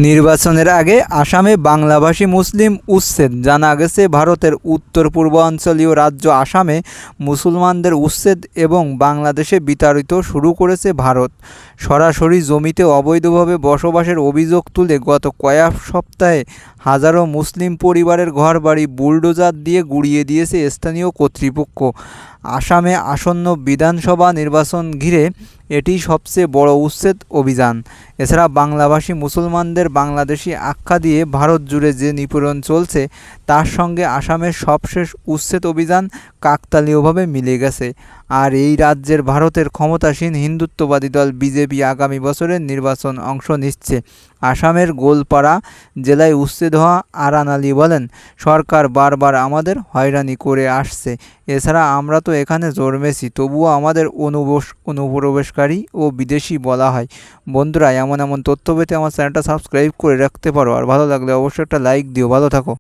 নির্বাচনের আগে আসামে বাংলাভাষী মুসলিম উচ্ছেদ। জানা গেছে, ভারতের উত্তর পূর্বাঞ্চলীয় রাজ্য আসামে মুসলমানদের উচ্ছেদ এবং বাংলাদেশে বিতাড়িত শুরু করেছে ভারত। সরাসরি জমিতে অবৈধভাবে বসবাসের অভিযোগ তুলে গত কয়েক সপ্তাহে হাজারো মুসলিম পরিবারের ঘরবাড়ি বুলডোজার দিয়ে গুঁড়িয়ে দিয়েছে স্থানীয় কর্তৃপক্ষ। আসামে আসন্ন বিধানসভা নির্বাচন ঘিরে এটি সবচেয়ে বড় উচ্ছেদ অভিযান। এছাড়া বাংলাভাষী মুসলমানদের বাংলাদেশি আখ্যা দিয়ে ভারত জুড়ে যে নিপীড়ন চলছে, তার সঙ্গে আসামের সবশেষ উচ্ছেদ অভিযান কাকতালীয়ভাবে মিলে গেছে। আর এই রাজ্যের ভারতের ক্ষমতাসীন হিন্দুত্ববাদী দল বিজেপি আগামী বছরের নির্বাচন অংশ নিচ্ছে। আসামের গোলপাড়া জেলায় উচ্ছেদ হওয়া আরান আলী বলেন, সরকার বারবার আমাদের হয়রানি করে আসছে। এছাড়া আমরা তো এখানে জন্মেছি, তবুও আমাদের অনুপ্রবেশকারী ও বিদেশি বলা হয়। বন্ধুরা, এমন তথ্য পেতে আমার চ্যানেলটা সাবস্ক্রাইব করে রাখতে পারো। আর ভালো লাগলে অবশ্যই একটা লাইক দিও। ভালো থাকো।